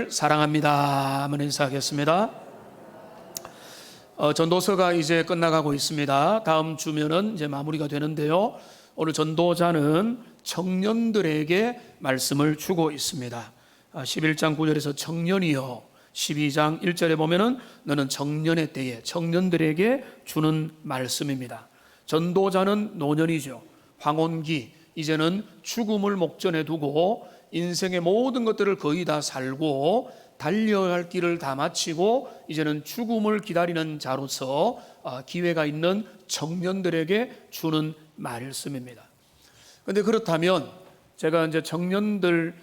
주님을 사랑합니다. 한번 인사하겠습니다. 전도서가 이제 끝나가고 있습니다. 다음 주면은 이제 마무리가 되는데요. 오늘 전도자는 청년들에게 말씀을 주고 있습니다. 11장 9절에서 청년이여, 12장 1절에 보면은 너는 청년의 때에 청년들에게 주는 말씀입니다. 전도자는 노년이죠. 황혼기, 이제는 죽음을 목전에 두고 인생의 모든 것들을 거의 다 살고 달려야 할 길을 다 마치고 이제는 죽음을 기다리는 자로서 기회가 있는 청년들에게 주는 말씀입니다. 그런데 그렇다면 제가 이제 청년들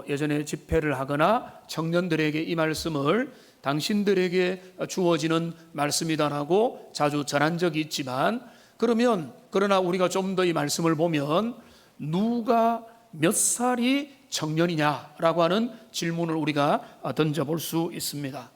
예전에 집회를 하거나 청년들에게 이 말씀을 당신들에게 주어지는 말씀이다라고 자주 전한 적이 있지만, 그러나 우리가 좀 더 이 말씀을 보면 누가 몇 살이 청년이냐라고 하는 질문을 우리가 던져볼 수 있습니다.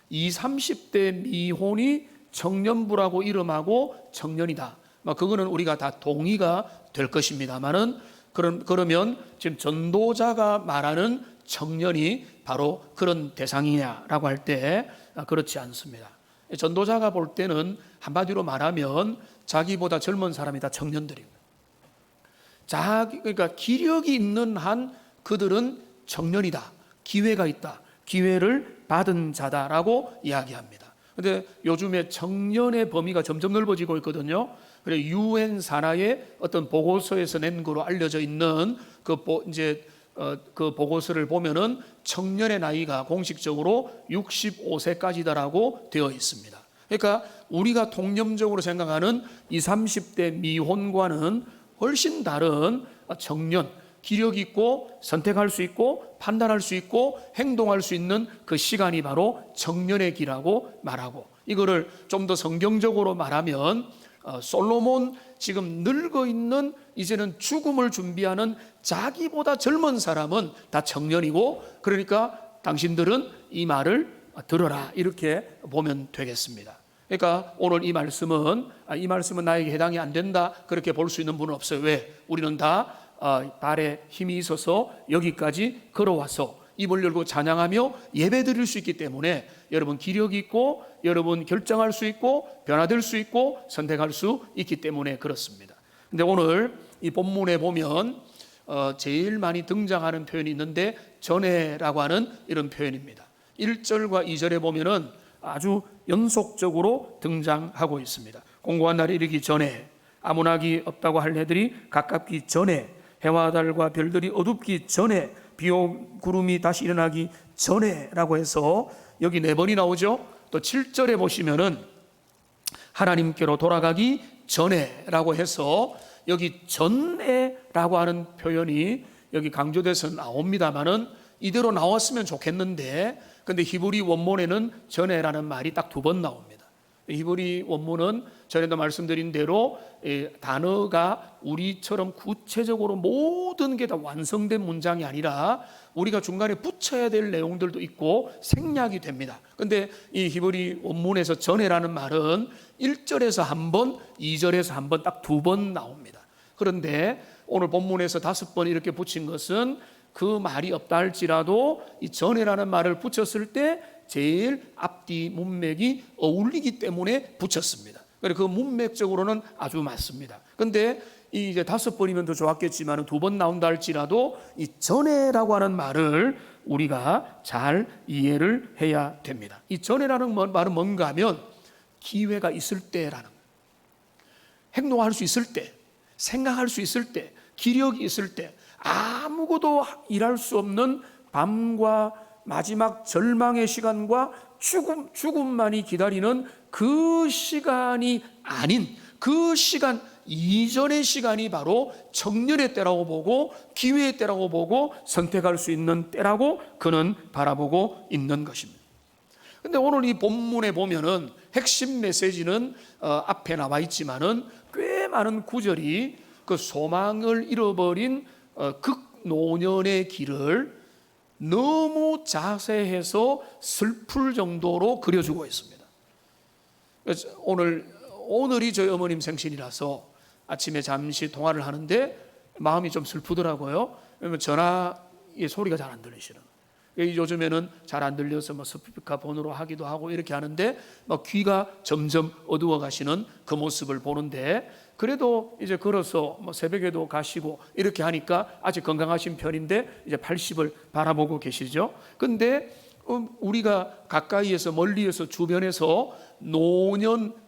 20, 30대 미혼이 청년부라고 이름하고 청년이다, 그거는 우리가 다 동의가 될 것입니다만은, 그러면 지금 전도자가 말하는 청년이 바로 그런 대상이냐라고 할 때 그렇지 않습니다. 전도자가 볼 때는 한마디로 말하면 자기보다 젊은 사람이 다 청년들입니다. 그러니까 기력이 있는 한 그들은 청년이다, 기회가 있다, 기회를 받은 자다라고 이야기합니다. 그런데 요즘에 청년의 범위가 점점 넓어지고 있거든요. 그래서 유엔 산하의 어떤 보고서에서 낸 거로 알려져 있는 그 보고서를 보면은 청년의 나이가 공식적으로 65세까지다라고 되어 있습니다. 그러니까 우리가 통념적으로 생각하는 20, 30대 미혼과는 훨씬 다른 청년, 기력 있고 선택할 수 있고 판단할 수 있고 행동할 수 있는 그 시간이 바로 청년의 기라고 말하고, 이거를 좀 더 성경적으로 말하면 솔로몬 지금 늙어 있는 이제는 죽음을 준비하는 자기보다 젊은 사람은 다 청년이고, 그러니까 당신들은 이 말을 들어라, 이렇게 보면 되겠습니다. 그러니까 오늘 이 말씀은 나에게 해당이 안 된다, 그렇게 볼 수 있는 분은 없어요. 왜? 우리는 다 발에 힘이 있어서 여기까지 걸어와서 입을 열고 찬양하며 예배 드릴 수 있기 때문에 여러분 기력이 있고 여러분 결정할 수 있고 변화될 수 있고 선택할 수 있기 때문에 그렇습니다. 근데 오늘 이 본문에 보면 제일 많이 등장하는 표현이 있는데 전에라고 하는 이런 표현입니다. 1절과 2절에 보면은 아주 연속적으로 등장하고 있습니다. 공고한 날이 이르기 전에, 아문하기 없다고 할 해들이 가깝기 전에, 해와 달과 별들이 어둡기 전에, 비오 구름이 다시 일어나기 전에라고 해서 여기 4번이 나오죠. 또 7절에 보시면은 하나님께로 돌아가기 전에라고 해서 여기 전에라고 하는 표현이 여기 강조돼서 나옵니다만은 이대로 나왔으면 좋겠는데, 근데 히브리 원문에는 전에라는 말이 딱 2번 나옵니다. 히브리 원문은 전에도 말씀드린 대로 단어가 우리처럼 구체적으로 모든 게 다 완성된 문장이 아니라 우리가 중간에 붙여야 될 내용들도 있고 생략이 됩니다. 근데 이 히브리 원문에서 전에라는 말은 1절에서 한 번, 2절에서 한 번, 딱 2번 나옵니다. 그런데 오늘 본문에서 5번 이렇게 붙인 것은 그 말이 없다 할지라도 이 전에라는 말을 붙였을 때 제일 앞뒤 문맥이 어울리기 때문에 붙였습니다. 그래서 그 문맥적으로는 아주 맞습니다. 그런데 이제 5번이면 더 좋았겠지만 2번 나온다 할지라도 이 전에라고 하는 말을 우리가 잘 이해를 해야 됩니다. 이 전에라는 말은 뭔가 하면 기회가 있을 때라는, 행동할 수 있을 때, 생각할 수 있을 때, 기력이 있을 때, 아무것도 일할 수 없는 밤과 마지막 절망의 시간과 죽음만이 기다리는 그 시간이 아닌 그 시간 이전의 시간이 바로 청년의 때라고 보고 기회의 때라고 보고 선택할 수 있는 때라고 그는 바라보고 있는 것입니다. 그런데 오늘 이 본문에 보면은 핵심 메시지는 앞에 나와 있지만은 꽤 많은 구절이 그 소망을 잃어버린 극노년의 길을 너무 자세해서 슬플 정도로 그려주고 있습니다. 그래서 오늘이 저희 어머님 생신이라서 아침에 잠시 통화를 하는데 마음이 좀 슬프더라고요. 왜냐면 전화의 소리가 잘 안 들리시는. 요즘에는 잘 안 들려서 뭐 스피커폰으로 하기도 하고 이렇게 하는데 막 귀가 점점 어두워 가시는 그 모습을 보는데, 그래도 이제 걸어서 뭐 새벽에도 가시고 이렇게 하니까 아직 건강하신 편인데 이제 80을 바라보고 계시죠. 근데 우리가 가까이에서 멀리에서 주변에서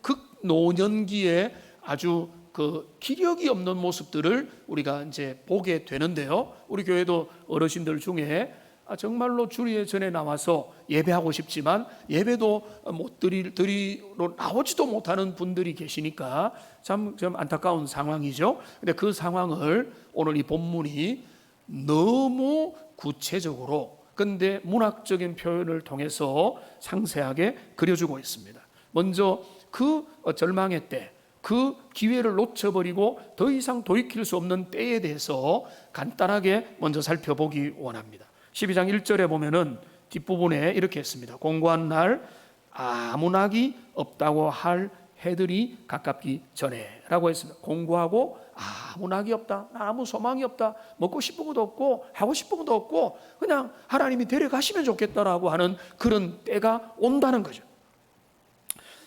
극노년기에 아주 그 기력이 없는 모습들을 우리가 이제 보게 되는데요. 우리 교회도 어르신들 중에 정말로 주일 전에 나와서 예배하고 싶지만 예배도 못 드리러 나오지도 못하는 분들이 계시니까 좀 안타까운 상황이죠. 근데 그 상황을 오늘 이 본문이 너무 구체적으로 근데 문학적인 표현을 통해서 상세하게 그려주고 있습니다. 먼저 그 절망의 때, 그 기회를 놓쳐버리고 더 이상 돌이킬 수 없는 때에 대해서 간단하게 먼저 살펴보기 원합니다. 12장 1절에 보면은 뒷부분에 이렇게 했습니다. 공고한 날 아무 낙이 없다고 할 해들이 가깝기 전에 라고 했습니다. 공고하고 아무 낙이 없다, 아무 소망이 없다, 먹고 싶은 것도 없고 하고 싶은 것도 없고 그냥 하나님이 데려가시면 좋겠다라고 하는 그런 때가 온다는 거죠.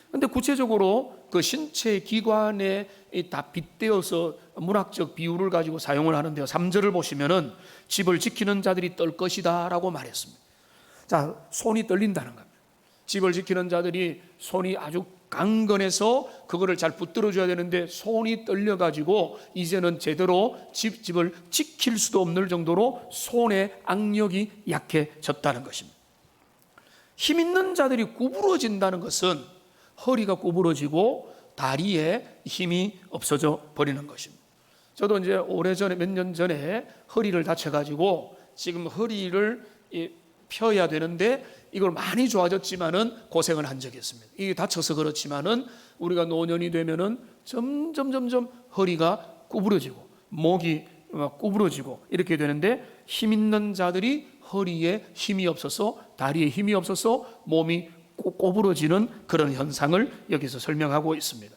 근데 구체적으로 그 신체 기관에 다 빗대어서 문학적 비유를 가지고 사용을 하는데요. 3절을 보시면은 집을 지키는 자들이 떨 것이다 라고 말했습니다. 자, 손이 떨린다는 겁니다. 집을 지키는 자들이 손이 아주 강건해서 그거를 잘 붙들어 줘야 되는데 손이 떨려 가지고 이제는 제대로 집을 지킬 수도 없는 정도로 손의 악력이 약해졌다는 것입니다. 힘 있는 자들이 구부러진다는 것은 허리가 구부러지고 다리에 힘이 없어져 버리는 것입니다. 저도 이제 오래전에 몇 년 전에 허리를 다쳐가지고 지금 허리를 펴야 되는데 이걸 많이 좋아졌지만은 고생을 한 적이 있습니다. 이게 다쳐서 그렇지만은 우리가 노년이 되면은 점점 허리가 구부러지고 목이 구부러지고 이렇게 되는데 힘 있는 자들이 허리에 힘이 없어서 다리에 힘이 없어서 몸이 꼬부러지는 그런 현상을 여기서 설명하고 있습니다.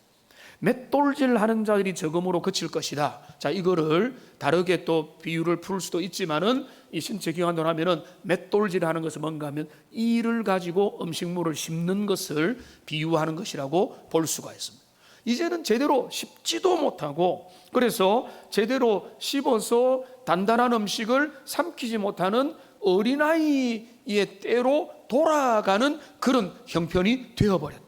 맷돌질 하는 자들이 적음으로 그칠 것이다. 자, 이거를 다르게 또 비유를 풀 수도 있지만은 이 신체 기관으로 하면은 맷돌질 하는 것은 뭔가 하면 이를 가지고 음식물을 씹는 것을 비유하는 것이라고 볼 수가 있습니다. 이제는 제대로 씹지도 못하고 그래서 제대로 씹어서 단단한 음식을 삼키지 못하는 어린아이의 때로 돌아가는 그런 형편이 되어버렸다.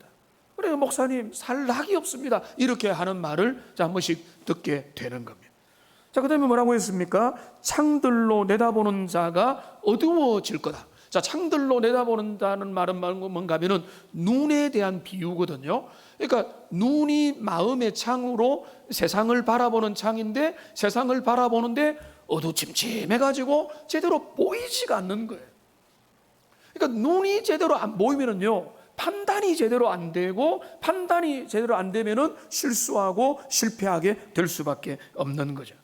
그래, 목사님 살 낙이 없습니다 이렇게 하는 말을 한 번씩 듣게 되는 겁니다. 자, 그 다음에 뭐라고 했습니까? 창들로 내다보는 자가 어두워질 거다. 자, 창들로 내다보는다는 말은 뭔가 하면은 눈에 대한 비유거든요. 그러니까 눈이 마음의 창으로 세상을 바라보는 창인데 세상을 바라보는데 어두침침해가지고 제대로 보이지가 않는 거예요. 그러니까 눈이 제대로 안 보이면은요, 판단이 제대로 안 되고 판단이 제대로 안 되면은 실수하고 실패하게 될 수밖에 없는 거죠.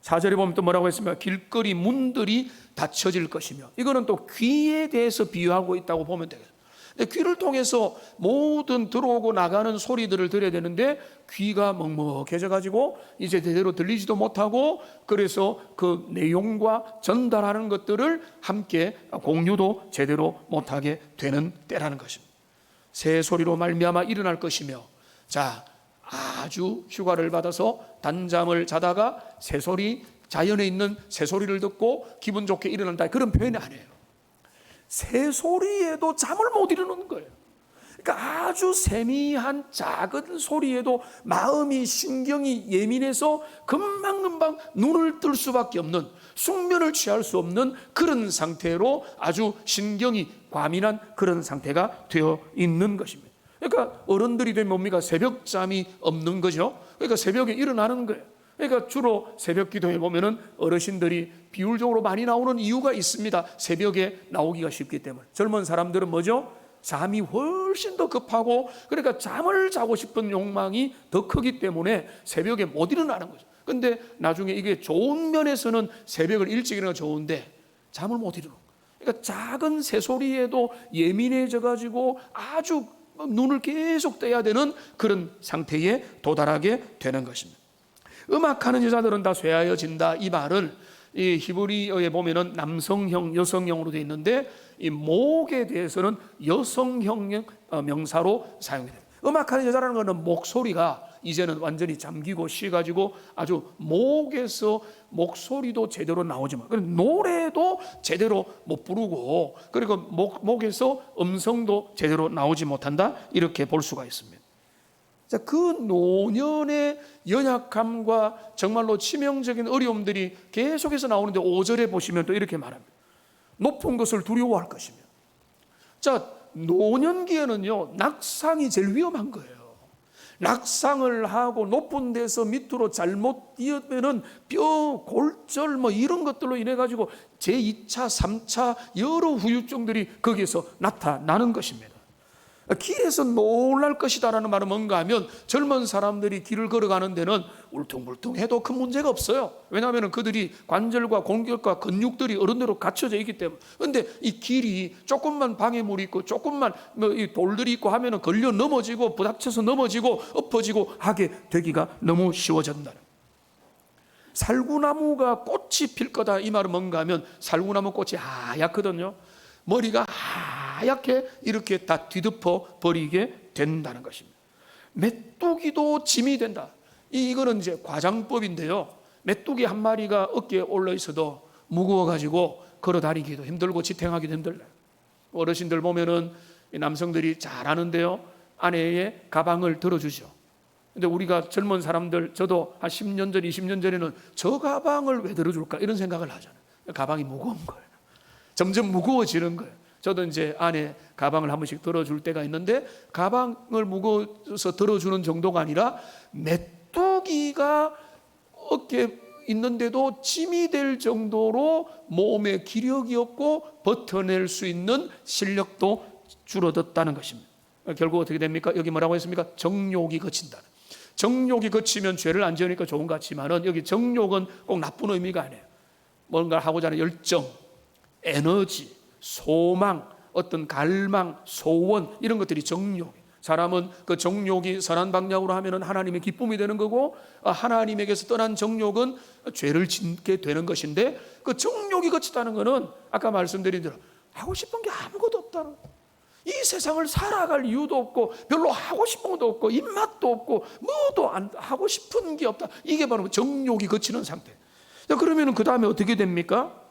4절에 보면 또 뭐라고 했습니까? 길거리 문들이 닫혀질 것이며, 이거는 또 귀에 대해서 비유하고 있다고 보면 되겠어요. 귀를 통해서 모든 들어오고 나가는 소리들을 들어야 되는데 귀가 먹먹해져 가지고 이제 제대로 들리지도 못하고 그래서 그 내용과 전달하는 것들을 함께 공유도 제대로 못하게 되는 때라는 것입니다. 새 소리로 말미암아 일어날 것이며, 자, 아주 휴가를 받아서 단잠을 자다가 새소리, 자연에 있는 새소리를 듣고 기분 좋게 일어난다, 그런 표현이 아니에요. 새소리에도 잠을 못 이루는 거예요. 그러니까 아주 세미한 작은 소리에도 마음이, 신경이 예민해서 금방금방 눈을 뜰 수밖에 없는, 숙면을 취할 수 없는 그런 상태로 아주 신경이 과민한 그런 상태가 되어 있는 것입니다. 그러니까 어른들이 되면 뭡니까? 새벽잠이 없는 거죠. 그러니까 새벽에 일어나는 거예요. 그러니까 주로 새벽 기도에 보면은 어르신들이 비율적으로 많이 나오는 이유가 있습니다. 새벽에 나오기가 쉽기 때문에. 젊은 사람들은 뭐죠? 잠이 훨씬 더 급하고, 그러니까 잠을 자고 싶은 욕망이 더 크기 때문에 새벽에 못 일어나는 거죠. 근데 나중에 이게 좋은 면에서는 새벽을 일찍 일어나는 건 좋은데 잠을 못 이루는 거예요. 그러니까 작은 새소리에도 예민해져 가지고 아주 눈을 계속 떼야 되는 그런 상태에 도달하게 되는 것입니다. 음악하는 여자들은 다 쇠하여진다, 이 말은 이 히브리어에 보면은 남성형, 여성형으로 되어 있는데 이 목에 대해서는 여성형 명사로 사용이 됩니다. 음악하는 여자라는 것은 목소리가 이제는 완전히 잠기고 쉬가지고 아주 목에서 목소리도 제대로 나오지만 노래도 제대로 못 부르고 그리고 목에서 음성도 제대로 나오지 못한다, 이렇게 볼 수가 있습니다. 자, 그 노년의 연약함과 정말로 치명적인 어려움들이 계속해서 나오는데 5절에 보시면 또 이렇게 말합니다. 높은 것을 두려워할 것이며. 자, 노년기에는요 낙상이 제일 위험한 거예요. 낙상을 하고 높은 데서 밑으로 잘못 뛰어면은 뼈, 골절 뭐 이런 것들로 인해 가지고 제2차, 3차 여러 후유증들이 거기에서 나타나는 것입니다. 길에서 놀랄 것이다라는 말은 뭔가 하면 젊은 사람들이 길을 걸어가는 데는 울퉁불퉁해도 큰 문제가 없어요. 왜냐하면 그들이 관절과 공격과 근육들이 어른대로 갖춰져 있기 때문에. 그런데 이 길이 조금만 방해물이 있고 조금만 이 돌들이 있고 하면 걸려 넘어지고 부닥쳐서 넘어지고 엎어지고 하게 되기가 너무 쉬워진다. 살구나무가 꽃이 필 거다, 이 말은 뭔가 하면 살구나무 꽃이 하얗거든요. 머리가 하얗게 이렇게 다 뒤덮어 버리게 된다는 것입니다. 메뚜기도 짐이 된다. 이거는 이제 과장법인데요. 메뚜기 한 마리가 어깨에 올라 있어도 무거워 가지고 걸어 다니기도 힘들고 지탱하기도 힘들다. 어르신들 보면은 남성들이 잘 아는데요, 아내의 가방을 들어주죠. 근데 우리가 젊은 사람들, 저도 한 10년 전, 20년 전에는 저 가방을 왜 들어줄까 이런 생각을 하잖아요. 가방이 무거운 거예요. 점점 무거워지는 거예요. 저도 이제 아내 가방을 한 번씩 들어줄 때가 있는데, 가방을 무거워서 들어주는 정도가 아니라 메뚜기가 어깨에 있는데도 짐이 될 정도로 몸에 기력이 없고 버텨낼 수 있는 실력도 줄어들었다는 것입니다. 결국 어떻게 됩니까? 여기 뭐라고 했습니까? 정욕이 거친다. 정욕이 거치면 죄를 안 지으니까 좋은 것 같지만은 여기 정욕은 꼭 나쁜 의미가 아니에요. 뭔가 하고자 하는 열정, 에너지, 소망, 어떤 갈망, 소원, 이런 것들이 정욕. 사람은 그 정욕이 선한 방향으로 하면은 하나님의 기쁨이 되는 거고, 하나님에게서 떠난 정욕은 죄를 짓게 되는 것인데, 그 정욕이 거치다는 것은 아까 말씀드린 대로 하고 싶은 게 아무것도 없다는 거예요. 이 세상을 살아갈 이유도 없고 별로 하고 싶은 것도 없고 입맛도 없고 뭐도 안 하고 싶은 게 없다. 이게 바로 정욕이 거치는 상태. 그러면 그 다음에 어떻게 됩니까?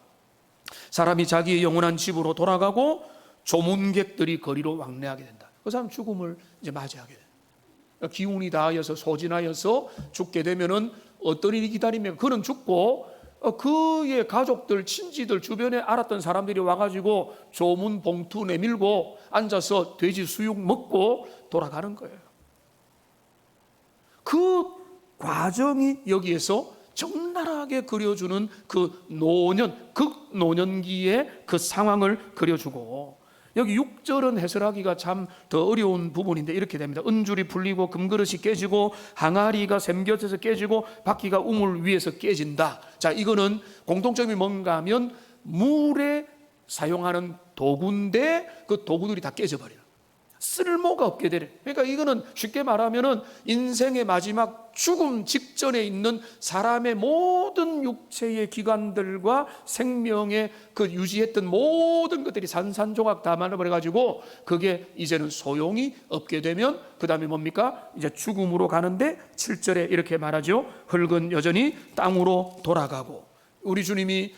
사람이 자기의 영원한 집으로 돌아가고 조문객들이 거리로 왕래하게 된다. 그 사람 죽음을 이제 맞이하게 된다. 기운이 다하여서 소진하여서 죽게 되면은 어떤 일이 기다리면 그는 죽고 그의 가족들, 친지들, 주변에 알았던 사람들이 와가지고 조문 봉투 내밀고 앉아서 돼지 수육 먹고 돌아가는 거예요. 그 과정이 여기에서 적나라하게 그려주는 그 노년, 극노년기의 그 상황을 그려주고, 여기 6절은 해설하기가 참 더 어려운 부분인데 이렇게 됩니다. 은줄이 풀리고 금그릇이 깨지고 항아리가 샘겨져서 깨지고 바퀴가 우물 위에서 깨진다. 자, 이거는 공통점이 뭔가 하면 물에 사용하는 도구인데 그 도구들이 다 깨져버려요. 쓸모가 없게 되래. 그러니까 이거는 쉽게 말하면은 인생의 마지막 죽음 직전에 있는 사람의 모든 육체의 기관들과 생명의 그 유지했던 모든 것들이 산산조각 다 말아버려가지고 그게 이제는 소용이 없게 되면 그 다음에 뭡니까? 이제 죽음으로 가는데 7절에 이렇게 말하죠. 흙은 여전히 땅으로 돌아가고. 우리 주님이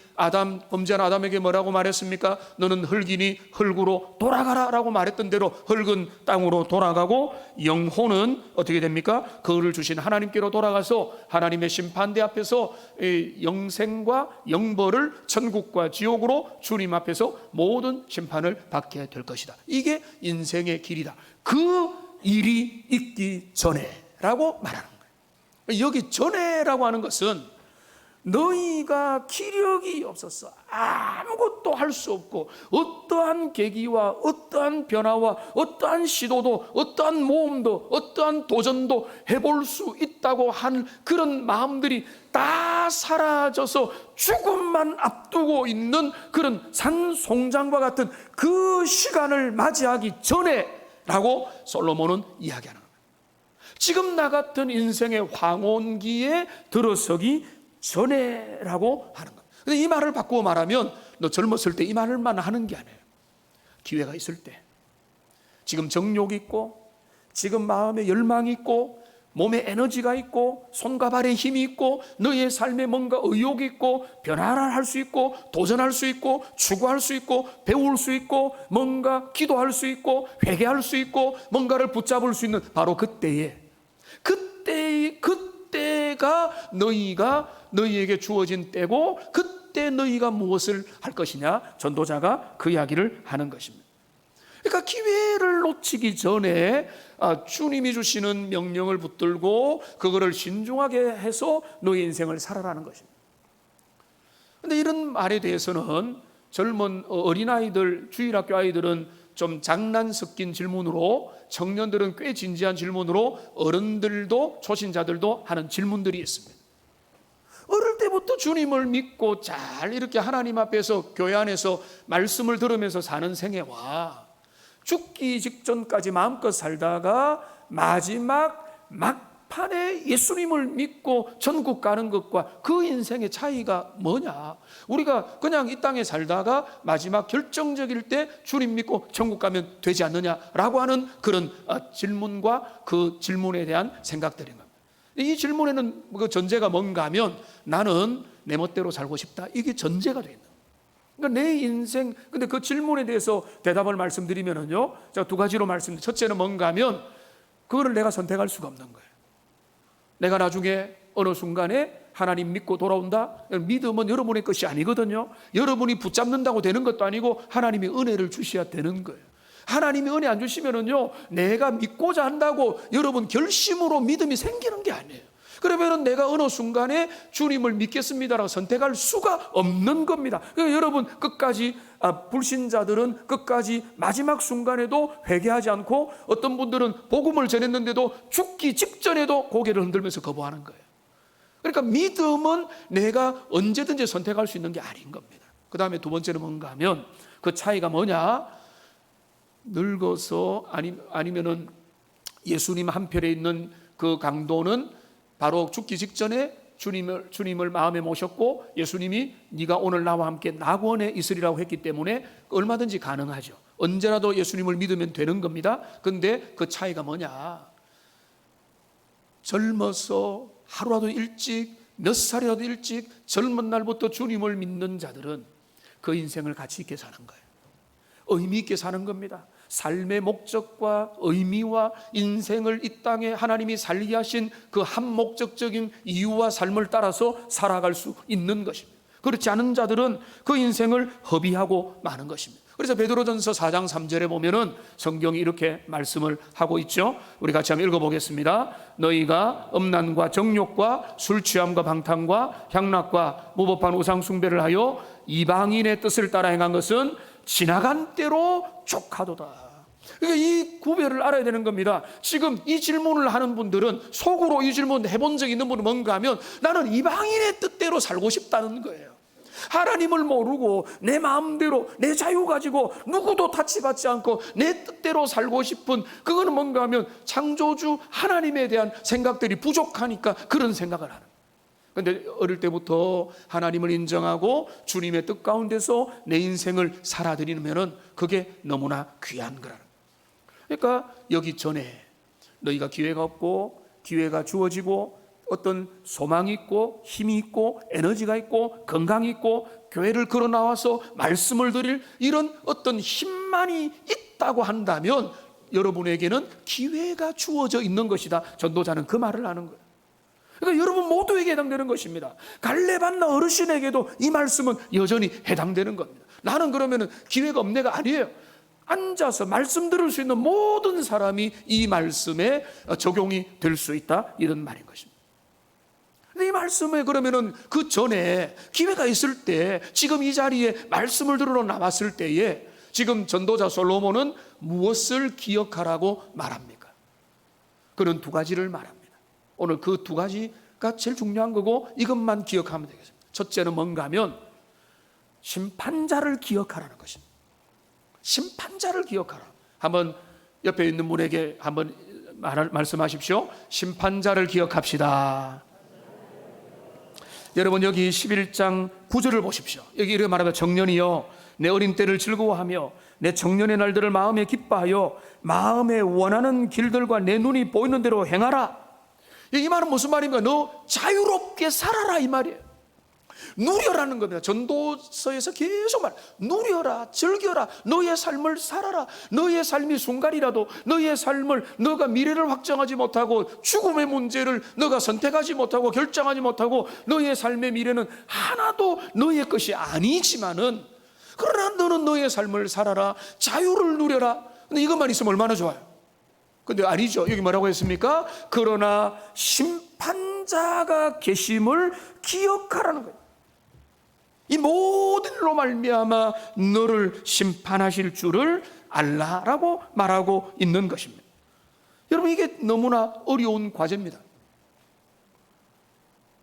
범죄한 아담에게 뭐라고 말했습니까? 너는 흙이니 흙으로 돌아가라 라고 말했던 대로 흙은 땅으로 돌아가고, 영혼은 어떻게 됩니까? 그를 주신 하나님께로 돌아가서 하나님의 심판대 앞에서 영생과 영벌을, 천국과 지옥으로 주님 앞에서 모든 심판을 받게 될 것이다. 이게 인생의 길이다. 그 일이 있기 전에 라고 말하는 거예요. 여기 전에라고 하는 것은 너희가 기력이 없어서 아무것도 할 수 없고 어떠한 계기와 어떠한 변화와 어떠한 시도도 어떠한 모험도 어떠한 도전도 해볼 수 있다고 하는 그런 마음들이 다 사라져서 죽음만 앞두고 있는 그런 산송장과 같은 그 시간을 맞이하기 전에 라고 솔로몬은 이야기하는 거예요. 지금 나 같은 인생의 황혼기에 들어서기 전에라고 하는 것. 근데 이 말을 바꾸어 말하면 너 젊었을 때 이 말을만 하는 게 아니에요. 기회가 있을 때, 지금 정욕이 있고, 지금 마음에 열망이 있고, 몸에 에너지가 있고, 손과 발에 힘이 있고, 너의 삶에 뭔가 의욕이 있고, 변화를 할 수 있고, 도전할 수 있고, 추구할 수 있고, 배울 수 있고, 뭔가 기도할 수 있고, 회개할 수 있고, 뭔가를 붙잡을 수 있는 바로 그때가 너희에게 주어진 때고, 그때 너희가 무엇을 할 것이냐, 전도자가 그 이야기를 하는 것입니다. 그러니까 기회를 놓치기 전에 주님이 주시는 명령을 붙들고 그거를 신중하게 해서 너의 인생을 살아라는 것입니다. 그런데 이런 말에 대해서는 젊은 어린아이들, 주일학교 아이들은 좀 장난 섞인 질문으로, 청년들은 꽤 진지한 질문으로, 어른들도 초신자들도 하는 질문들이 있습니다. 어릴 때부터 주님을 믿고 잘 이렇게 하나님 앞에서 교회 안에서 말씀을 들으면서 사는 생애와 죽기 직전까지 마음껏 살다가 마지막 막판에 예수님을 믿고 전국 가는 것과 그 인생의 차이가 뭐냐? 우리가 그냥 이 땅에 살다가 마지막 결정적일 때 주님 믿고 천국 가면 되지 않느냐라고 하는 그런 질문과 그 질문에 대한 생각들인 겁니다. 이 질문에는 그 전제가 뭔가 하면 나는 내 멋대로 살고 싶다, 이게 전제가 되어 있는 거예요. 그러니까 내 인생, 근데 그 질문에 대해서 대답을 말씀드리면은요, 제가 두 가지로 말씀드립니다. 첫째는 뭔가 하면 그거를 내가 선택할 수가 없는 거예요. 내가 나중에 어느 순간에 하나님 믿고 돌아온다? 믿음은 여러분의 것이 아니거든요. 여러분이 붙잡는다고 되는 것도 아니고 하나님이 은혜를 주셔야 되는 거예요. 하나님이 은혜 안 주시면은요, 내가 믿고자 한다고 여러분 결심으로 믿음이 생기는 게 아니에요. 그러면 내가 어느 순간에 주님을 믿겠습니다라고 선택할 수가 없는 겁니다. 그러니까 여러분 끝까지, 불신자들은 끝까지 마지막 순간에도 회개하지 않고, 어떤 분들은 복음을 전했는데도 죽기 직전에도 고개를 흔들면서 거부하는 거예요. 그러니까 믿음은 내가 언제든지 선택할 수 있는 게 아닌 겁니다. 그 다음에 두 번째는 뭔가 하면 그 차이가 뭐냐? 늙어서 아니면은 예수님 한편에 있는 그 강도는 바로 죽기 직전에 주님을 마음에 모셨고, 예수님이 네가 오늘 나와 함께 낙원에 있으리라고 했기 때문에 얼마든지 가능하죠. 언제라도 예수님을 믿으면 되는 겁니다. 그런데 그 차이가 뭐냐? 젊어서 하루라도 일찍, 몇 살이라도 일찍 젊은 날부터 주님을 믿는 자들은 그 인생을 가치 있게 사는 거예요. 의미 있게 사는 겁니다. 삶의 목적과 의미와 인생을 이 땅에 하나님이 살게 하신 그 한 목적적인 이유와 삶을 따라서 살아갈 수 있는 것입니다. 그렇지 않은 자들은 그 인생을 허비하고 마는 것입니다. 그래서 베드로전서 4장 3절에 보면은 성경이 이렇게 말씀을 하고 있죠. 우리 같이 한번 읽어보겠습니다. 너희가 음란과 정욕과 술 취함과 방탕과 향락과 무법한 우상 숭배를 하여 이방인의 뜻을 따라 행한 것은 지나간 때로 족하도다. 그러니까 이 구별을 알아야 되는 겁니다. 지금 이 질문을 하는 분들은, 속으로 이 질문 해본 적 있는 분은 뭔가 하면 나는 이방인의 뜻대로 살고 싶다는 거예요. 하나님을 모르고 내 마음대로 내 자유 가지고 누구도 타치받지 않고 내 뜻대로 살고 싶은, 그거는 뭔가 하면 창조주 하나님에 대한 생각들이 부족하니까 그런 생각을 하는 거예요. 그런데 어릴 때부터 하나님을 인정하고 주님의 뜻 가운데서 내 인생을 살아드리면 그게 너무나 귀한 거라는 거예요. 그러니까 여기 전에 너희가 기회가 없고 기회가 주어지고 어떤 소망이 있고 힘이 있고 에너지가 있고 건강이 있고 교회를 걸어 나와서 말씀을 드릴 이런 어떤 힘만이 있다고 한다면 여러분에게는 기회가 주어져 있는 것이다. 전도자는 그 말을 하는 거예요. 그러니까 여러분 모두에게 해당되는 것입니다. 갈렙한나 어르신에게도 이 말씀은 여전히 해당되는 겁니다. 나는 그러면 기회가 없네가 아니에요. 앉아서 말씀 들을 수 있는 모든 사람이 이 말씀에 적용이 될 수 있다, 이런 말인 것입니다. 이 말씀에 그러면은 그 전에 기회가 있을 때, 지금 이 자리에 말씀을 들으러 나왔을 때에 지금 전도자 솔로몬은 무엇을 기억하라고 말합니까? 그는 두 가지를 말합니다. 오늘 그 두 가지가 제일 중요한 거고 이것만 기억하면 되겠습니다. 첫째는 뭔가 하면 심판자를 기억하라는 것입니다. 심판자를 기억하라. 한번 옆에 있는 분에게 한번 말씀하십시오. 심판자를 기억합시다. 여러분 여기 11장 9절을 보십시오. 여기 이렇게 말하면 청년이여 내 어린 때를 즐거워하며 내 청년의 날들을 마음에 기뻐하여 마음에 원하는 길들과 내 눈이 보이는 대로 행하라. 이 말은 무슨 말입니까? 너 자유롭게 살아라 이 말이에요. 누려라는 겁니다. 전도서에서 계속 누려라, 즐겨라, 너의 삶을 살아라. 너의 삶이 순간이라도 너의 삶을 너가 미래를 확정하지 못하고 죽음의 문제를 너가 선택하지 못하고 결정하지 못하고 너의 삶의 미래는 하나도 너의 것이 아니지만은 그러나 너는 너의 삶을 살아라, 자유를 누려라. 근데 이것만 있으면 얼마나 좋아요. 근데 아니죠. 여기 뭐라고 했습니까? 그러나 심판자가 계심을 기억하라는 거예요. 이 모든 일로 말미암아 너를 심판하실 줄을 알라라고 말하고 있는 것입니다. 여러분 이게 너무나 어려운 과제입니다.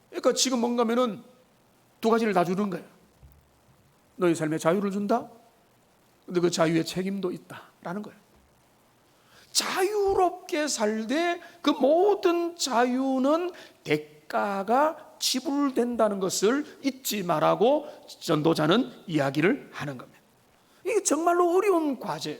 그러니까 지금 뭔가면은 두 가지를 다 주는 거예요. 너의 삶에 자유를 준다. 근데 그 자유의 책임도 있다라는 거예요. 자유롭게 살되 그 모든 자유는 대가가 지불된다는 것을 잊지 말라고 전도자는 이야기를 하는 겁니다. 이게 정말로 어려운 과제예요.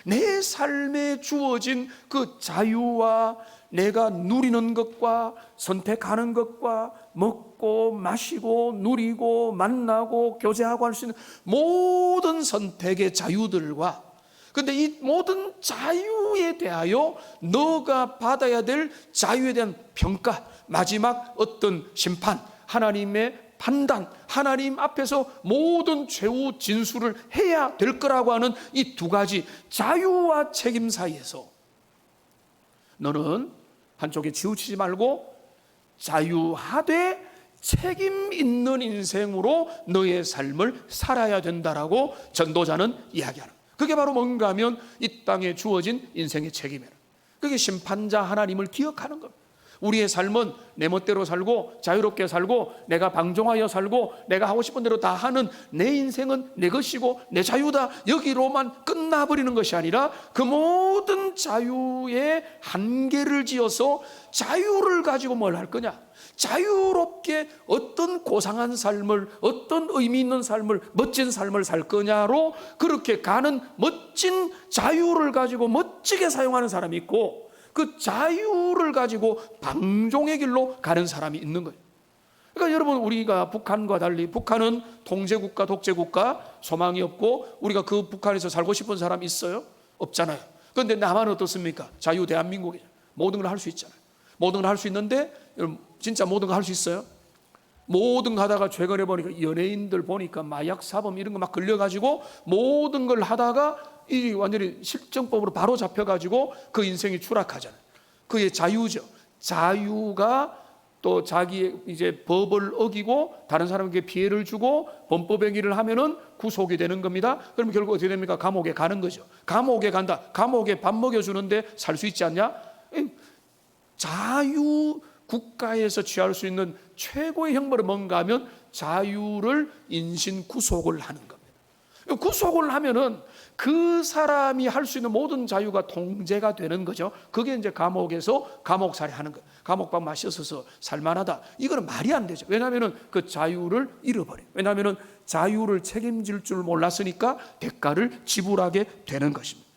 내 삶에 주어진 그 자유와 내가 누리는 것과 선택하는 것과 먹고 마시고 누리고 만나고 교제하고 할 수 있는 모든 선택의 자유들과 근데 이 모든 자유에 대하여 너가 받아야 될 자유에 대한 평가, 마지막 어떤 심판, 하나님의 판단, 하나님 앞에서 모든 최후 진술을 해야 될 거라고 하는 이 두 가지 자유와 책임 사이에서 너는 한쪽에 치우치지 말고 자유하되 책임 있는 인생으로 너의 삶을 살아야 된다라고 전도자는 이야기하는 거예요. 그게 바로 뭔가 하면 이 땅에 주어진 인생의 책임이에요. 그게 심판자 하나님을 기억하는 겁니다. 우리의 삶은 내 멋대로 살고 자유롭게 살고 내가 방종하여 살고 내가 하고 싶은 대로 다 하는 내 인생은 내 것이고 내 자유다 여기로만 끝나버리는 것이 아니라 그 모든 자유의 한계를 지어서 자유를 가지고 뭘 할 거냐, 자유롭게 어떤 고상한 삶을, 어떤 의미 있는 삶을, 멋진 삶을 살 거냐로 그렇게 가는 멋진 자유를 가지고 멋지게 사용하는 사람이 있고 그 자유를 가지고 방종의 길로 가는 사람이 있는 거예요. 그러니까 여러분 우리가 북한과 달리 북한은 통제국가, 독재국가 소망이 없고 우리가 그 북한에서 살고 싶은 사람 있어요? 없잖아요. 그런데 남한은 어떻습니까? 자유 대한민국이죠. 모든 걸 할 수 있잖아요. 모든 걸 할 수 있는데 여러분 진짜 모든 걸 할 수 있어요? 모든 거 하다가 최근에 보니까 연예인들 보니까 마약 사범 이런 거 막 걸려가지고 모든 걸 하다가 이 완전히 실정법으로 바로 잡혀가지고 그 인생이 추락하잖아요. 그게 자유죠. 자유가 또 자기의 이제 법을 어기고 다른 사람에게 피해를 주고 범법의 길을 하면은 구속이 되는 겁니다. 그러면 결국 어떻게 됩니까? 감옥에 가는 거죠. 감옥에 간다. 감옥에 밥 먹여주는데 살 수 있지 않냐? 자유 국가에서 취할 수 있는 최고의 형벌은 뭔가 하면 자유를 인신 구속을 하는 겁니다. 구속을 하면은 그 사람이 할 수 있는 모든 자유가 통제가 되는 거죠. 그게 이제 감옥에서 감옥살이 하는 거예요. 감옥밥 마셔서 살만하다. 이거는 말이 안 되죠. 왜냐하면은 그 자유를 잃어버려요. 왜냐하면은 자유를 책임질 줄 몰랐으니까 대가를 지불하게 되는 것입니다.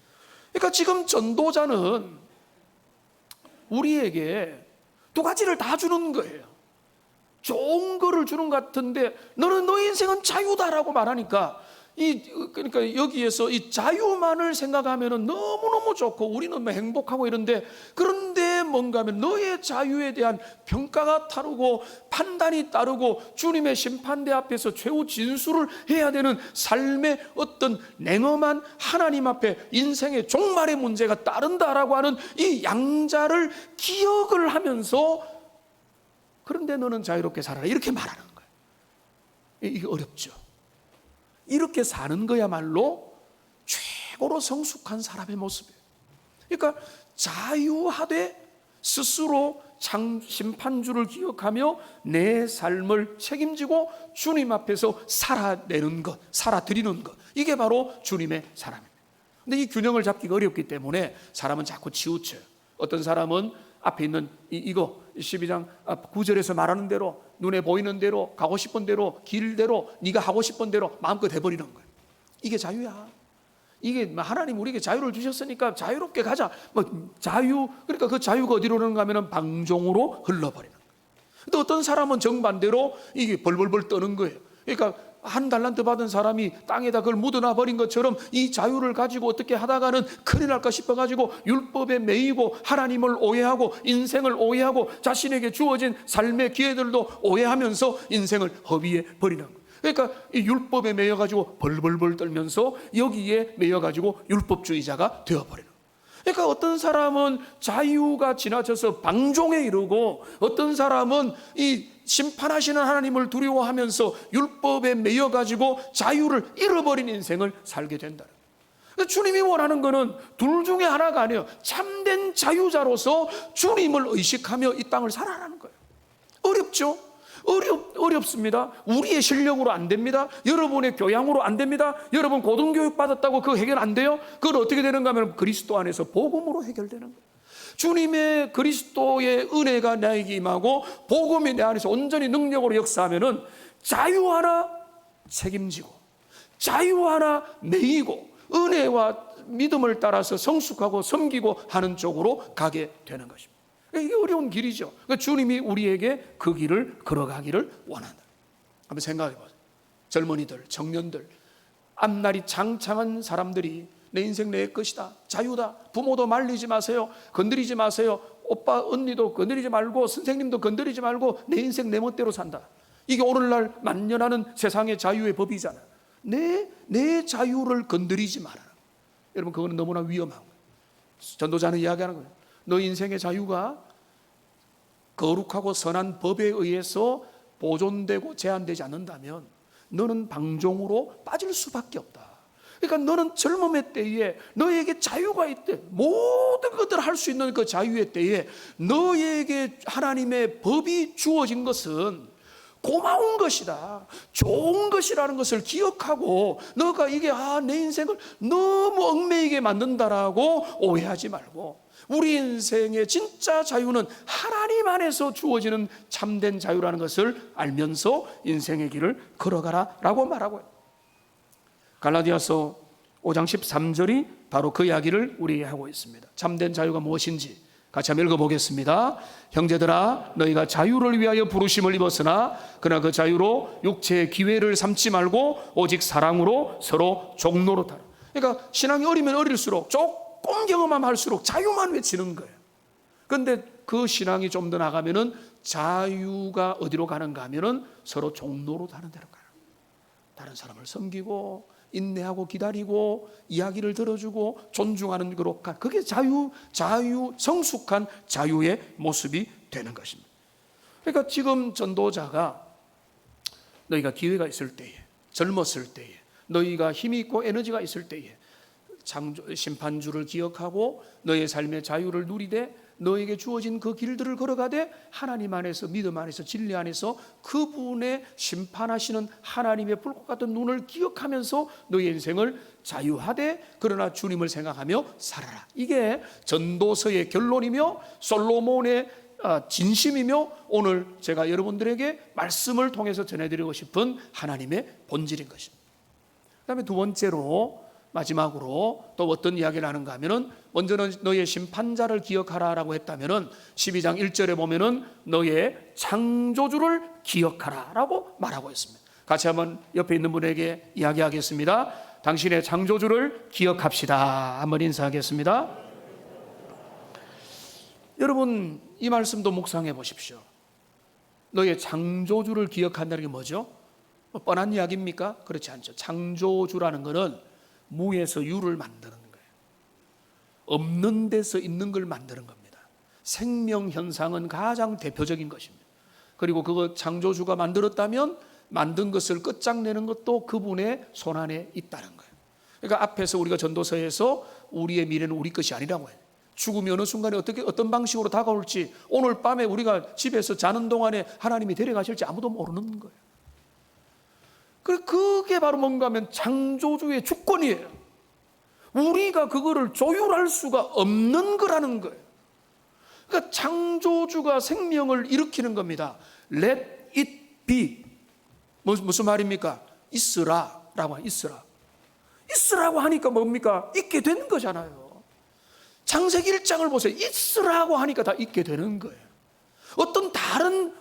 그러니까 지금 전도자는 우리에게 두 가지를 다 주는 거예요. 좋은 거를 주는 것 같은데 너는 너의 인생은 자유다라고 말하니까 그러니까 여기에서 이 자유만을 생각하면 너무너무 좋고 우리는 뭐 행복하고 이런데 그런데 뭔가 하면 너의 자유에 대한 평가가 따르고 판단이 따르고 주님의 심판대 앞에서 최후 진술을 해야 되는 삶의 어떤 냉엄한 하나님 앞에 인생의 종말의 문제가 따른다라고 하는 이 양자를 기억을 하면서 그런데 너는 자유롭게 살아라 이렇게 말하는 거예요. 이게 어렵죠. 이렇게 사는 거야말로 최고로 성숙한 사람의 모습이에요. 그러니까 자유하되 스스로 심판주를 기억하며 내 삶을 책임지고 주님 앞에서 살아내는 것, 살아드리는 것, 이게 바로 주님의 사람입니다. 근데 이 균형을 잡기가 어렵기 때문에 사람은 자꾸 치우쳐요. 어떤 사람은 앞에 있는 이거 12장 9절에서 말하는 대로 눈에 보이는 대로 가고 싶은 대로 길대로 네가 하고 싶은 대로 마음껏 해버리는 거예요. 이게 자유야. 이게 하나님 우리에게 자유를 주셨으니까 자유롭게 가자. 자유, 그러니까 그 자유가 어디로 오는가 하면 방종으로 흘러버리는 거예요. 또 어떤 사람은 정반대로 이게 벌벌벌 떠는 거예요. 그러니까 한 달란트 받은 사람이 땅에다 그걸 묻어놔 버린 것처럼 이 자유를 가지고 어떻게 하다가는 큰일 날까 싶어가지고 율법에 매이고 하나님을 오해하고 인생을 오해하고 자신에게 주어진 삶의 기회들도 오해하면서 인생을 허비해 버리는 거예요. 그러니까 이 율법에 매여가지고 벌벌벌 떨면서 여기에 매여가지고 율법주의자가 되어버리는 거예요. 그러니까 어떤 사람은 자유가 지나쳐서 방종에 이르고 어떤 사람은 이 심판하시는 하나님을 두려워하면서 율법에 매여가지고 자유를 잃어버린 인생을 살게 된다. 주님이 원하는 것은 둘 중에 하나가 아니에요. 참된 자유자로서 주님을 의식하며 이 땅을 살아라는 거예요. 어렵죠? 어렵습니다. 우리의 실력으로 안 됩니다. 여러분의 교양으로 안 됩니다. 여러분 고등교육 받았다고 그거 해결 안 돼요? 그건 어떻게 되는가 하면 그리스도 안에서 복음으로 해결되는 거예요. 주님의 그리스도의 은혜가 나에게 임하고 복음이 내 안에서 온전히 능력으로 역사하면은 자유 하나 책임지고 자유 하나 매이고 은혜와 믿음을 따라서 성숙하고 섬기고 하는 쪽으로 가게 되는 것입니다. 이게 어려운 길이죠. 그러니까 주님이 우리에게 그 길을 걸어가기를 원한다. 한번 생각해 보세요. 젊은이들, 청년들, 앞날이 장창한 사람들이 내 인생 내 것이다, 자유다, 부모도 말리지 마세요, 건드리지 마세요, 오빠 언니도 건드리지 말고 선생님도 건드리지 말고 내 인생 내 멋대로 산다. 이게 오늘날 만연하는 세상의 자유의 법이잖아. 내 자유를 건드리지 마라. 여러분 그거는 너무나 위험한 거예요. 전도자는 이야기하는 거예요. 너 인생의 자유가 거룩하고 선한 법에 의해서 보존되고 제한되지 않는다면 너는 방종으로 빠질 수밖에 없다. 그러니까 너는 젊음의 때에 너에게 자유가 있대. 모든 것들을 할 수 있는 그 자유의 때에 너에게 하나님의 법이 주어진 것은 고마운 것이다, 좋은 것이라는 것을 기억하고 너가 이게 내 인생을 너무 얽매이게 만든다라고 오해하지 말고 우리 인생의 진짜 자유는 하나님 안에서 주어지는 참된 자유라는 것을 알면서 인생의 길을 걸어가라 라고 말하고요. 갈라디아서 5장 13절이 바로 그 이야기를 우리에게 하고 있습니다. 참된 자유가 무엇인지 같이 한번 읽어보겠습니다. 형제들아 너희가 자유를 위하여 부르심을 입었으나 그러나 그 자유로 육체의 기회를 삼지 말고 오직 사랑으로 서로 종로로 타라. 그러니까 신앙이 어리면 어릴수록 조금 경험하면 할수록 자유만 외치는 거예요. 그런데 그 신앙이 좀 더 나가면은 자유가 어디로 가는가 하면은 서로 종로로 다른 데로 가요. 다른 사람을 섬기고 인내하고 기다리고 이야기를 들어주고 존중하는 거로 가. 그게 자유, 성숙한 자유의 모습이 되는 것입니다. 그러니까 지금 전도자가 너희가 기회가 있을 때에, 젊었을 때에, 너희가 힘이 있고 에너지가 있을 때에 심판주를 기억하고 너의 삶의 자유를 누리되 너에게 주어진 그 길들을 걸어가되 하나님 안에서, 믿음 안에서, 진리 안에서 그분의 심판하시는 하나님의 불꽃 같은 눈을 기억하면서 너의 인생을 자유하되 그러나 주님을 생각하며 살아라. 이게 전도서의 결론이며 솔로몬의 진심이며 오늘 제가 여러분들에게 말씀을 통해서 전해드리고 싶은 하나님의 본질인 것입니다. 그 다음에 두 번째로 마지막으로 또 어떤 이야기를 하는가 하면은 먼저는 너의 심판자를 기억하라라고 했다면은 12장 1절에 보면은 너의 창조주를 기억하라라고 말하고 있습니다. 같이 한번 옆에 있는 분에게 이야기하겠습니다. 당신의 창조주를 기억합시다. 한번 인사하겠습니다. 여러분 이 말씀도 묵상해 보십시오. 너의 창조주를 기억한다는 게 뭐죠? 뻔한 이야기입니까? 그렇지 않죠. 창조주라는 것은 무에서 유를 만드는 거예요. 없는 데서 있는 걸 만드는 겁니다. 생명 현상은 가장 대표적인 것입니다. 그리고 그거 창조주가 만들었다면 만든 것을 끝장내는 것도 그분의 손안에 있다는 거예요. 그러니까 앞에서 우리가 전도서에서 우리의 미래는 우리 것이 아니라고 해요. 죽음이 어느 순간에 어떤 방식으로 다가올지, 오늘 밤에 우리가 집에서 자는 동안에 하나님이 데려가실지 아무도 모르는 거예요. 그게 바로 뭔가 하면 창조주의 주권이에요. 우리가 그거를 조율할 수가 없는 거라는 거예요. 그러니까 창조주가 생명을 일으키는 겁니다. Let it be. 무슨 말입니까? 있으라라고 있으라. 있으라고 하니까 뭡니까? 있게 되는 거잖아요. 창세기 1장을 보세요. 있으라고 하니까 다 있게 되는 거예요. 어떤 다른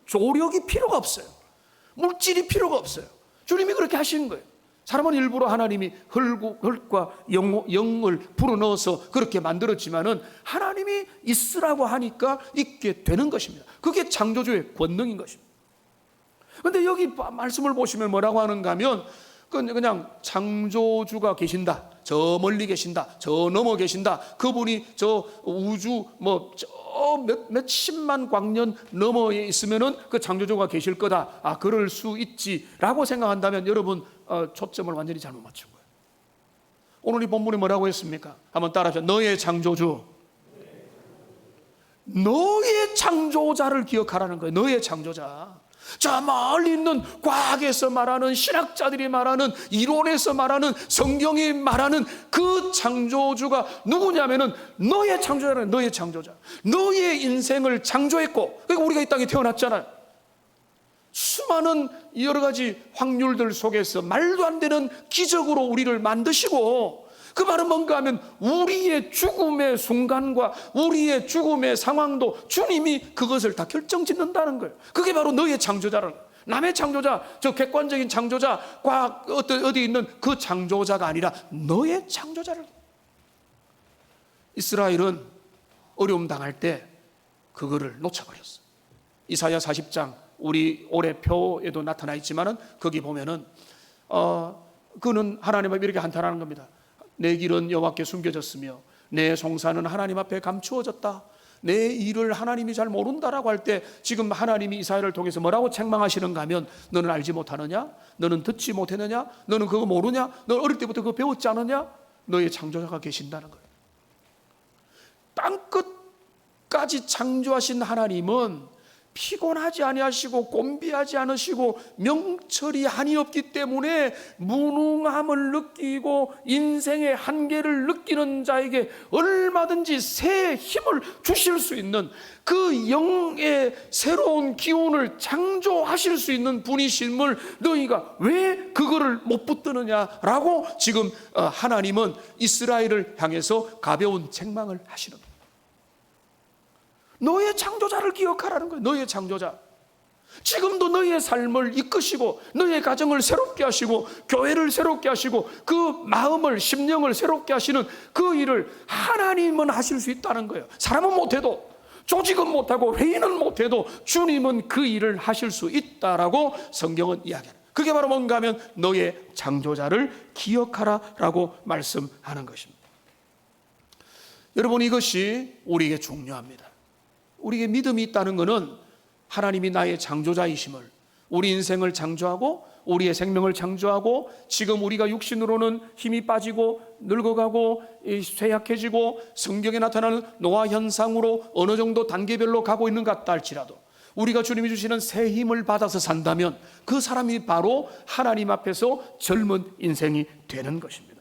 조력이 필요가 없어요. 물질이 필요가 없어요. 주님이 그렇게 하신 거예요. 사람은 일부러 하나님이 흙과 영을 불어넣어서 그렇게 만들었지만은 하나님이 있으라고 하니까 있게 되는 것입니다. 그게 창조주의 권능인 것입니다. 그런데 여기 말씀을 보시면 뭐라고 하는가 하면 그냥 창조주가 계신다, 저 멀리 계신다, 저 넘어 계신다, 그분이 저 우주 몇십만 광년 너머에 있으면은 그 창조주가 계실 거다. 그럴 수 있지라고 생각한다면 여러분 초점을 완전히 잘못 맞춘 거예요. 오늘 이 본문이 뭐라고 했습니까? 한번 따라하죠. 너의 창조주, 너의 창조자를 기억하라는 거예요. 너의 창조자. 저 멀리 있는 과학에서 말하는, 신학자들이 말하는, 이론에서 말하는, 성경이 말하는 그 창조주가 누구냐면은 너의 창조자라는, 너의 창조자. 너의 인생을 창조했고, 그러니까 우리가 이 땅에 태어났잖아요. 수많은 여러 가지 확률들 속에서 말도 안 되는 기적으로 우리를 만드시고, 그 말은 뭔가 하면 우리의 죽음의 순간과 우리의 죽음의 상황도 주님이 그것을 다 결정짓는다는 거예요. 그게 바로 너의 창조자라는 거예요. 남의 창조자, 저 객관적인 창조자, 과학 어디 있는 그 창조자가 아니라 너의 창조자를. 이스라엘은 어려움 당할 때 그거를 놓쳐버렸어. 이사야 40장 우리 올해 표에도 나타나 있지만은 거기 보면은 그는 하나님 앞에 이렇게 한탄하는 겁니다. 내 길은 여호와께 숨겨졌으며 내 송사는 하나님 앞에 감추어졌다. 내 일을 하나님이 잘 모른다라고 할 때 지금 하나님이 이사야를 통해서 뭐라고 책망하시는가 하면 너는 알지 못하느냐? 너는 듣지 못했느냐? 너는 그거 모르냐? 너 어릴 때부터 그거 배웠지 않느냐? 너의 창조자가 계신다는 거예요. 땅끝까지 창조하신 하나님은 피곤하지 아니하시고 곤비하지 않으시고 명철이 한이 없기 때문에 무능함을 느끼고 인생의 한계를 느끼는 자에게 얼마든지 새 힘을 주실 수 있는 그 영의 새로운 기운을 창조하실 수 있는 분이심을 너희가 왜 그거를 못 붙드느냐라고 지금 하나님은 이스라엘을 향해서 가벼운 책망을 하시는 거예요. 너의 창조자를 기억하라는 거예요. 너의 창조자. 지금도 너의 삶을 이끄시고 너의 가정을 새롭게 하시고 교회를 새롭게 하시고 그 마음을, 심령을 새롭게 하시는 그 일을 하나님은 하실 수 있다는 거예요. 사람은 못해도, 조직은 못하고 회의는 못해도 주님은 그 일을 하실 수 있다라고 성경은 이야기합니다. 그게 바로 뭔가 하면 너의 창조자를 기억하라라고 말씀하는 것입니다. 여러분, 이것이 우리에게 중요합니다. 우리에게 믿음이 있다는 것은 하나님이 나의 창조자이심을, 우리 인생을 창조하고 우리의 생명을 창조하고 지금 우리가 육신으로는 힘이 빠지고 늙어가고 쇠약해지고 성경에 나타나는 노화 현상으로 어느 정도 단계별로 가고 있는 것 같다 할지라도 우리가 주님이 주시는 새 힘을 받아서 산다면 그 사람이 바로 하나님 앞에서 젊은 인생이 되는 것입니다.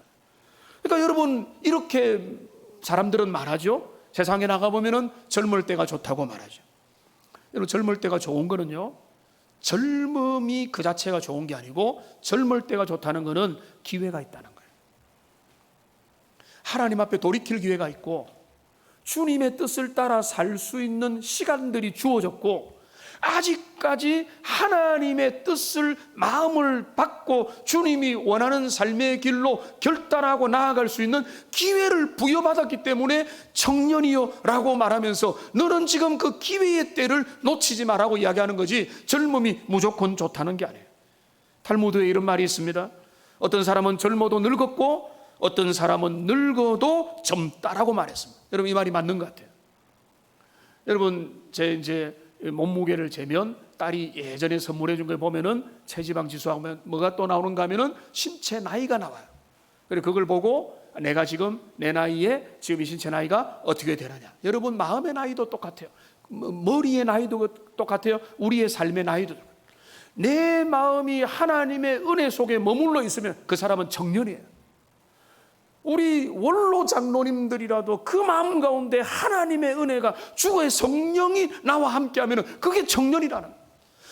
그러니까 여러분, 이렇게 사람들은 말하죠. 세상에 나가보면 젊을 때가 좋다고 말하죠. 여러분, 젊을 때가 좋은 거는요, 젊음이 그 자체가 좋은 게 아니고 젊을 때가 좋다는 것은 기회가 있다는 거예요. 하나님 앞에 돌이킬 기회가 있고 주님의 뜻을 따라 살 수 있는 시간들이 주어졌고 아직까지 하나님의 뜻을, 마음을 받고 주님이 원하는 삶의 길로 결단하고 나아갈 수 있는 기회를 부여받았기 때문에 청년이여 라고 말하면서 너는 지금 그 기회의 때를 놓치지 마라고 이야기하는 거지, 젊음이 무조건 좋다는 게 아니에요. 탈무드에 이런 말이 있습니다. 어떤 사람은 젊어도 늙었고 어떤 사람은 늙어도 젊다라고 말했습니다. 여러분, 이 말이 맞는 것 같아요. 여러분, 제 몸무게를 재면 딸이 예전에 선물해 준 걸 보면은 체지방 지수하고 뭐가 또 나오는가 하면은 신체 나이가 나와요. 그래서 그걸 보고 내가 지금 내 나이에 지금 이 신체 나이가 어떻게 되느냐. 여러분, 마음의 나이도 똑같아요. 머리의 나이도 똑같아요. 우리의 삶의 나이도 똑같아요. 내 마음이 하나님의 은혜 속에 머물러 있으면 그 사람은 청년이에요. 우리 원로 장로님들이라도 그 마음 가운데 하나님의 은혜가 주의 성령이 나와 함께하면 그게 청년이라는 거예요.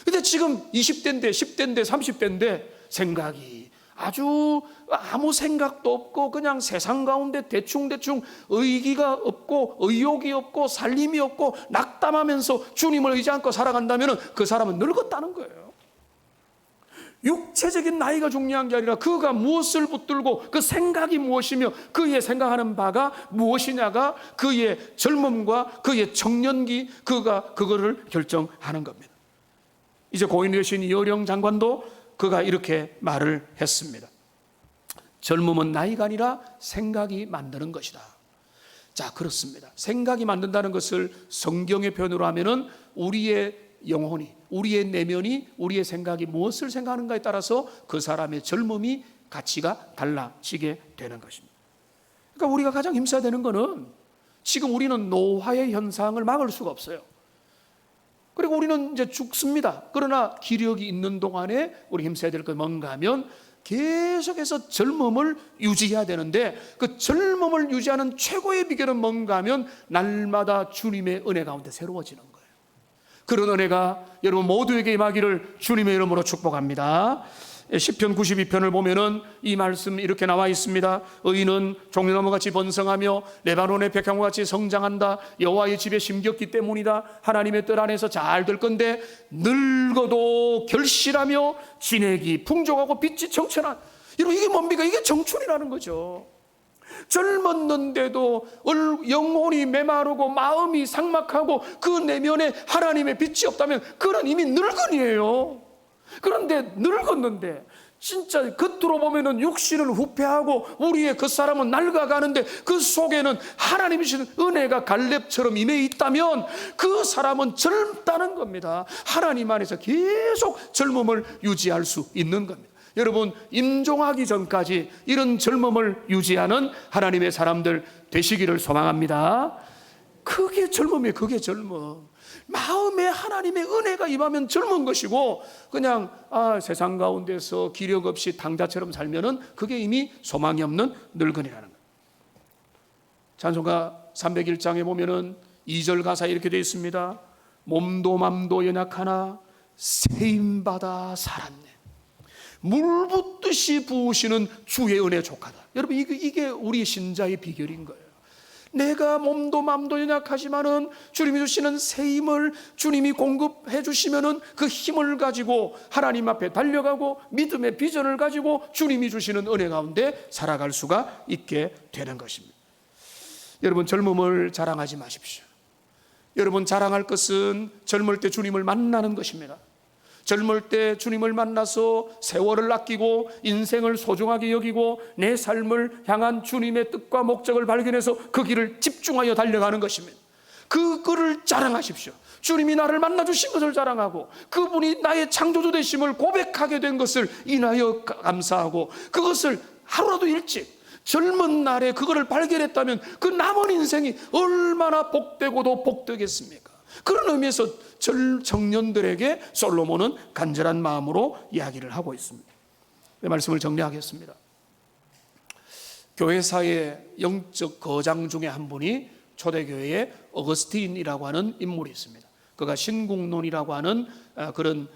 근데 지금 20대인데 10대인데 30대인데 생각이 아주 아무 생각도 없고 그냥 세상 가운데 대충대충 의기가 없고 의욕이 없고 살림이 없고 낙담하면서 주님을 의지 않고 살아간다면 그 사람은 늙었다는 거예요. 육체적인 나이가 중요한 게 아니라 그가 무엇을 붙들고 그 생각이 무엇이며 그의 생각하는 바가 무엇이냐가 그의 젊음과 그의 청년기 그가 그거를 결정하는 겁니다. 이제 고인이 되신 여령 장관도 그가 이렇게 말을 했습니다. 젊음은 나이가 아니라 생각이 만드는 것이다. 자, 그렇습니다. 생각이 만든다는 것을 성경의 표현으로 하면은 우리의 영혼이, 우리의 내면이, 우리의 생각이 무엇을 생각하는가에 따라서 그 사람의 젊음이 가치가 달라지게 되는 것입니다. 그러니까 우리가 가장 힘써야 되는 것은 지금 우리는 노화의 현상을 막을 수가 없어요. 그리고 우리는 이제 죽습니다. 그러나 기력이 있는 동안에 우리 힘써야 될 건 뭔가 하면 계속해서 젊음을 유지해야 되는데 그 젊음을 유지하는 최고의 비결은 뭔가 하면 날마다 주님의 은혜 가운데 새로워지는 거예요. 그런 은혜가 여러분 모두에게 임하기를 주님의 이름으로 축복합니다. 시편 92편을 보면은 이 말씀 이렇게 나와 있습니다. 의인은 종려나무같이 번성하며 레바논의 백향과같이 성장한다. 여호와의 집에 심겼기 때문이다. 하나님의 뜻 안에서 잘 될 건데 늙어도 결실하며 진액이 풍족하고 빛이 청천한. 여러분 이게 뭡니까? 이게 청춘이라는 거죠. 젊었는데도 영혼이 메마르고 마음이 삭막하고 그 내면에 하나님의 빛이 없다면 그는 이미 늙은이에요. 그런데 늙었는데 진짜 겉으로 보면은 육신은 후패하고 우리의 그 사람은 낡아가는데 그 속에는 하나님이 주신 은혜가 갈렙처럼 임해 있다면 그 사람은 젊다는 겁니다. 하나님 안에서 계속 젊음을 유지할 수 있는 겁니다. 여러분 임종하기 전까지 이런 젊음을 유지하는 하나님의 사람들 되시기를 소망합니다. 그게 젊음이에요. 그게 젊음. 마음에 하나님의 은혜가 임하면 젊은 것이고 그냥 세상 가운데서 기력 없이 당자처럼 살면은 그게 이미 소망이 없는 늙은이라는 거예요. 찬송가 301장에 보면은 2절 가사에 이렇게 되어 있습니다. 몸도 맘도 연약하나 세임받아 살았네. 물 붓듯이 부으시는 주의 은혜 족하다. 여러분 이게 우리 신자의 비결인 거예요. 내가 몸도 맘도 연약하지만은 주님이 주시는 새 힘을 주님이 공급해 주시면은 그 힘을 가지고 하나님 앞에 달려가고 믿음의 비전을 가지고 주님이 주시는 은혜 가운데 살아갈 수가 있게 되는 것입니다. 여러분 젊음을 자랑하지 마십시오. 여러분 자랑할 것은 젊을 때 주님을 만나는 것입니다. 젊을 때 주님을 만나서 세월을 아끼고 인생을 소중하게 여기고 내 삶을 향한 주님의 뜻과 목적을 발견해서 그 길을 집중하여 달려가는 것입니다. 그거를 자랑하십시오. 주님이 나를 만나주신 것을 자랑하고 그분이 나의 창조주 되심을 고백하게 된 것을 인하여 감사하고 그것을 하루라도 일찍 젊은 날에 그거를 발견했다면 그 남은 인생이 얼마나 복되고도 복되겠습니까? 그런 의미에서 청년들에게 솔로몬은 간절한 마음으로 이야기를 하고 있습니다. 내 말씀을 정리하겠습니다. 교회사의 영적 거장 중에 한 분이 초대교회에 어거스틴이라고 하는 인물이 있습니다. 그가 신국론이라고 하는 그런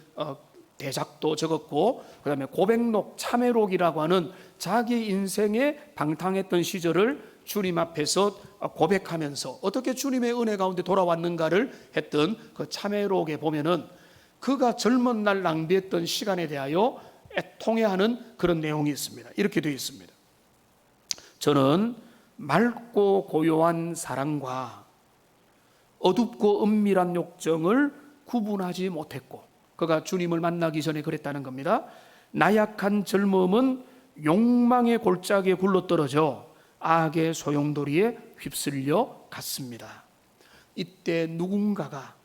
대작도 적었고 그 다음에 고백록 참회록이라고 하는 자기 인생에 방탕했던 시절을 주님 앞에서 고백하면서 어떻게 주님의 은혜 가운데 돌아왔는가를 했던 그 참회록에 보면은 그가 젊은 날 낭비했던 시간에 대하여 애통해하는 그런 내용이 있습니다. 이렇게 되어 있습니다. 저는 맑고 고요한 사랑과 어둡고 은밀한 욕정을 구분하지 못했고, 그가 주님을 만나기 전에 그랬다는 겁니다. 나약한 젊음은 욕망의 골짜기에 굴러떨어져 악의 소용돌이에 휩쓸려 갔습니다. 이때 누군가가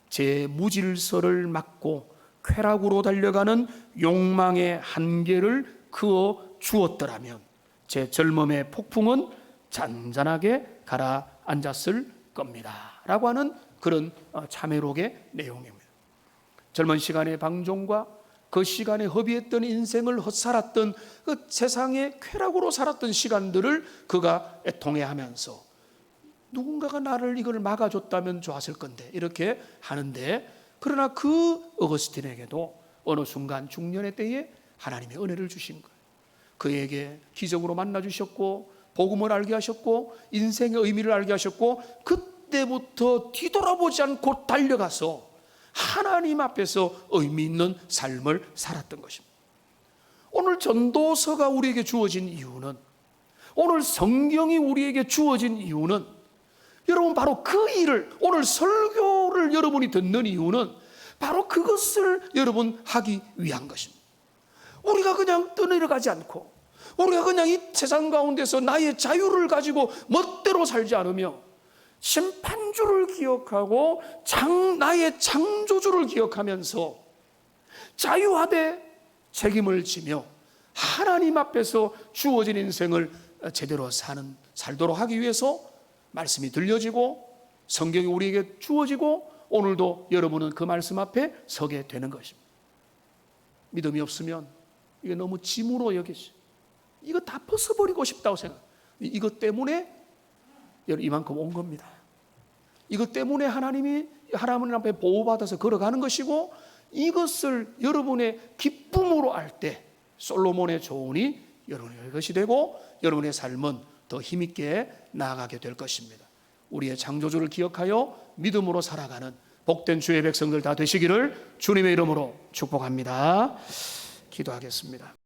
제 무질서를 막고 쾌락으로 달려가는 욕망의 한계를 그어 주었더라면 제 젊음의 폭풍은 잔잔하게 가라앉았을 겁니다 라고 하는 그런 참회록의 내용입니다. 젊은 시간의 방종과 그 시간에 허비했던 인생을 헛살았던 그 세상의 쾌락으로 살았던 시간들을 그가 애통해하면서 누군가가 나를 이걸 막아줬다면 좋았을 건데 이렇게 하는데, 그러나 그 어거스틴에게도 어느 순간 중년의 때에 하나님의 은혜를 주신 거예요. 그에게 기적으로 만나주셨고 복음을 알게 하셨고 인생의 의미를 알게 하셨고, 그때부터 뒤돌아보지 않고 달려가서 하나님 앞에서 의미 있는 삶을 살았던 것입니다. 오늘 전도서가 우리에게 주어진 이유는, 오늘 성경이 우리에게 주어진 이유는, 여러분 바로 그 일을, 오늘 설교를 여러분이 듣는 이유는 바로 그것을 여러분 하기 위한 것입니다. 우리가 그냥 떠내려가지 않고, 우리가 그냥 이 세상 가운데서 나의 자유를 가지고 멋대로 살지 않으며 심판주를 기억하고 나의 창조주를 기억하면서 자유하되 책임을 지며 하나님 앞에서 주어진 인생을 제대로 살도록 하기 위해서 말씀이 들려지고 성경이 우리에게 주어지고 오늘도 여러분은 그 말씀 앞에 서게 되는 것입니다. 믿음이 없으면 이게 너무 짐으로 여기지, 이거 다 벗어버리고 싶다고 생각. 이것 때문에 이만큼 온 겁니다. 이것 때문에 하나님 앞에 보호받아서 걸어가는 것이고, 이것을 여러분의 기쁨으로 알 때 솔로몬의 조언이 여러분의 것이 되고 여러분의 삶은 더 힘있게 나아가게 될 것입니다. 우리의 창조주를 기억하여 믿음으로 살아가는 복된 주의 백성들 다 되시기를 주님의 이름으로 축복합니다. 기도하겠습니다.